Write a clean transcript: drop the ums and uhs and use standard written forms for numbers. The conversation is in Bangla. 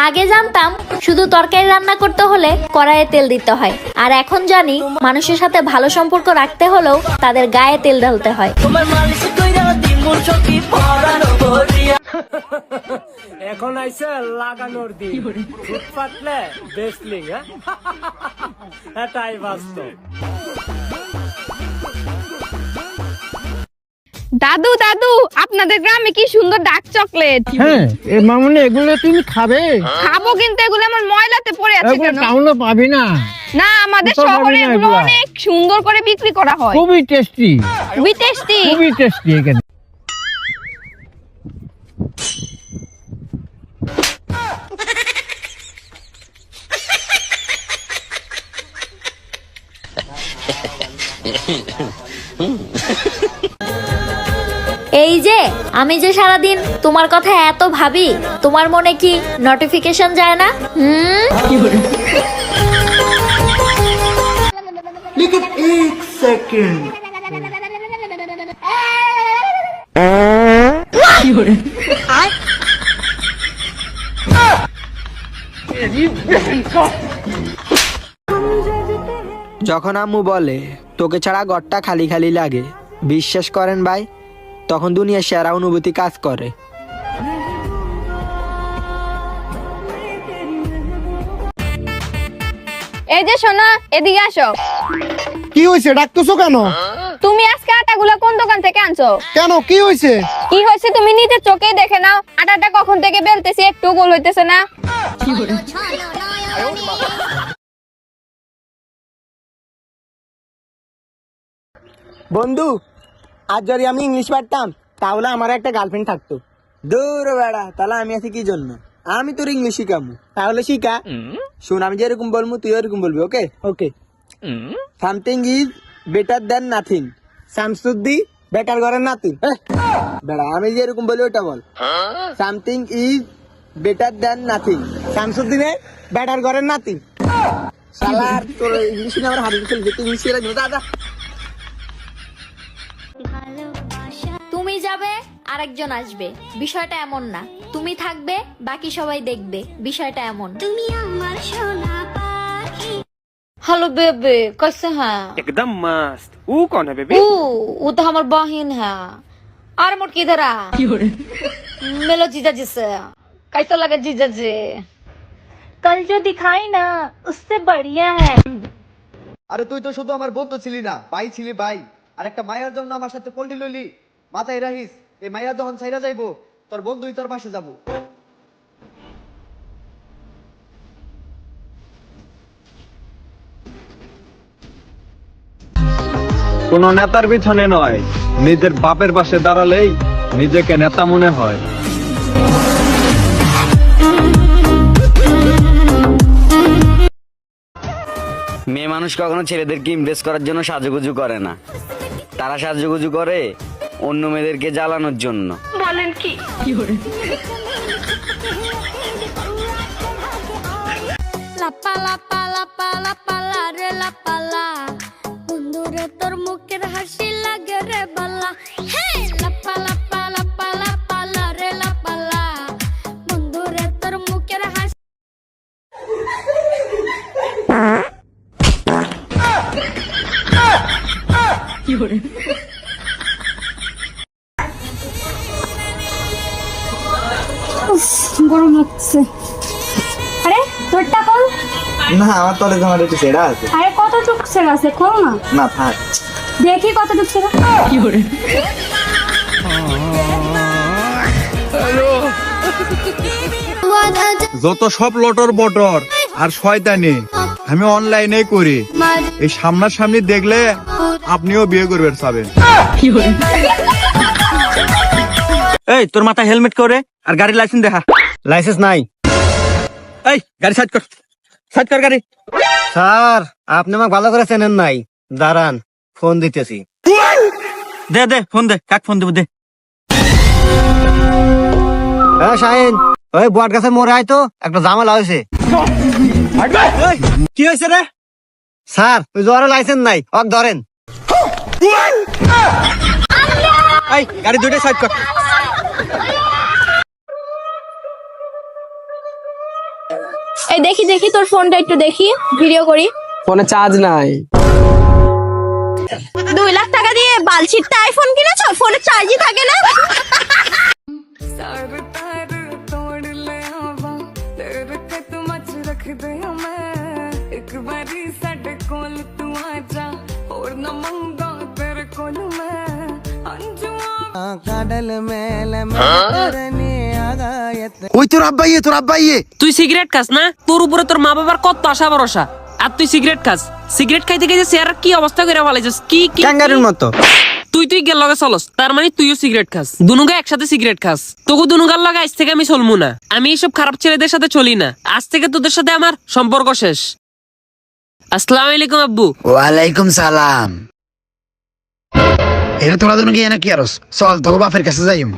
আগে জানতাম শুধু তরকারি রান্না করতে হলে কড়াইয়ে তেল দিতে হয়, আর এখন জানি মানুষের সাথে ভালো সম্পর্ক রাখতে হলেও তাদের গায়ে তেল ঢালতে হয়। এখন আইছে লাগানোর দিন, ফুট ফাটলে বেসলিং। এটাই বাস্তব। দাদু দাদু, আপনাদের গ্রামে কি সুন্দর ডার্ক চকলেট। হ্যাঁ, এ মামুনি এগুলো তুমি খাবে? খাবো, কিন্তু এগুলো আমার ময়লাতে পড়ে আছে এগুলো কেন? টাউনে পাবি না। না, আমাদের কোথাও পাবি শহরে না এগুলো এগুলা। অনেক সুন্দর করে বিক্রি করা হয়। খুবই টেস্টি, খুবই টেস্টি। খুবই টেস্টি এখানে। এই যে আমি যে সারাদিন তোমার কথা এত ভাবি, তোমার মনে কি নোটিফিকেশন যায় না? लेकिन एक सेकंड যখন আম্মু বলে তোকে ছাড়া ঘরটা খালি খালি লাগে, বিশ্বাস করেন ভাই, তখন দুনিয়ার সেরা অনুভূতি কাজ করে। এই যে শোনো, এদিকে আসো। কি হয়েছে, ডাকতেছো কেন? তুমি আজকে আটাগুলো কোন দোকান থেকে আনছো? কেন, কি হয়েছে? কি হয়েছে তুমি নিজের চোখেই দেখে নাও। আটাটা কখন থেকে বেলতেছি, একটু গোল হইতেছে না। বন্ধু, আজ যদি আমি ইংলিশ পারতাম তাহলে আমার একটা গার্লফ্রেন্ড থাকতো। দূর বেড়া, তাহলে আমি আছি কি জন্য? আমি তোর ইংলিশ শিখামু, তাহলে শিখা। শোন, আমি যেরকম বলবো তুই এরকম বলবি। Okay okay. Something is better than nothing. শামসুদ্দি বেটার করেন নাথিং। বেড়া, আমি যেরকম বলি ওটা বল। Something is better than nothing. শামসুদ্দিনে বেটার করেন নাথিং। শালার তোর ইংলিশ নিয়ে আমার হারিয়ে ফেলবে। তুই ইংলিশ শিখে দাদা। তুমি যাবে আরেকজন আসবে, বিষয়টা এমন না। তুমি থাকবে, বাকি সবাই দেখবে, বিষয়টা এমন। তুমি আমার সোনা পাখি। हेलो बेबे, कैसे हैं? एकदम मस्त। वो कौन है बेबी? वो तो हमार बहन है। अरे मोट किधर आ? मिलो जीजा जी से। कैसा लगा जीजा जी? कल जो दिखाई ना उससे बढ़िया है। আরে তুই তো শুধু আমার বন্ধু ছিলি না, ভাই ছিলি ভাই। আর একটা মায়ের জন্য আমার সাথে পল্টি লইলি। মাথায় রাখিস, এই মাইয়া যখন ছাইরা যাইবো তোর বন্ধুই তোর পাশে যাবো। কোন নেতার পিছনে নয়, নিজের বাপের পাশে দাঁড়ালেই নিজেকে নেতা মনে হয়। মেয়ে মানুষ কখনো ছেলেদেরকে ইমপ্রেস করার জন্য সাজুগুজু করে না, তারা সাজুগুজু করে অন্য মেয়েদেরকে জ্বালানোর জন্য। বলেন কি? লাপা লাপা লাপা লাপা লা রে লাপা লা, বন্ধুরে তোর মুখের হাসি লাগে রে বালা। হে লাপা লাপা লাপা লাপা লা রে লাপা লা, বন্ধুরে তোর মুখের হাসি। গরম লাগছে। আরে তোরটা খোল। না, আমার তলে তোমার একটু সেরা আছে। আরে কতটুকু ছেড়া আছে, খোল না। না থাক। দেখি কতটুকু ছেড়া। যত সব লটর বটর আর শয়তানি আমি অনলাইনে করি, এই সামনাসামনি দেখলে আপনিও বিয়ে করবেন সাবেন। এই তোর মাথা হেলমেট করে আর গাড়ির লাইসেন্স দেখা। লাইসেন্স নাই। এই গাড়ি সাইড কর, সাইড কর গাড়ি। স্যার, আপনি আমাকে ভালো করে চেনেন নাই, দাঁড়ান ফোন দিতেছি। দে দে ফোন দে, কাক ফোন দেব দে। হ্যাঁ শাহিন, ওই বট গাছে মরে আয় তো, একটা ঝামেলা হয়েছে। কি হয়েছে রে? স্যার, ওই জ্বরের লাইসেন্স নাই, ওকে ধরেন। এই গাড়ি দুইটা সাইড কর। এই দেখি দেখি তোর ফোনটা একটু দেখি, ভিডিও করি। ফোনে চার্জ নাই। 2 লাখ টাকা দিয়ে বালছিটটা আইফোন কিনেছো, ফোনে চার্জই থাকে না। ওই তোর আব্বাইয়ে তুই সিগারেট খাস না? তোর উপরে তোর মা বাবার কত আশা ভরসা, আর তুই সিগারেট খাস। সিগারেট খাইতে খাইতে চেহারা কি অবস্থা করে ফেলাইছিস? কি কি ক্যাঙ্গারুর মতো। তুই গেল লগে চলস, তার মানে তুইও সিগারেট খাস। দুনুগা একসাথে সিগারেট খাস। তোকে দুনুগার লগে আজ থেকে আমি চলমু না। আমি এইসব খারাপ ছেলেদের সাথে চলি না। আজ থেকে তোদের সাথে আমার সম্পর্ক শেষ। আসসালামু আলাইকুম আব্বু। ওয়ালাইকুম সালাম। এটা তোরা দুনো কি কি আরস? চল তোর বাপের কাছে যাইম।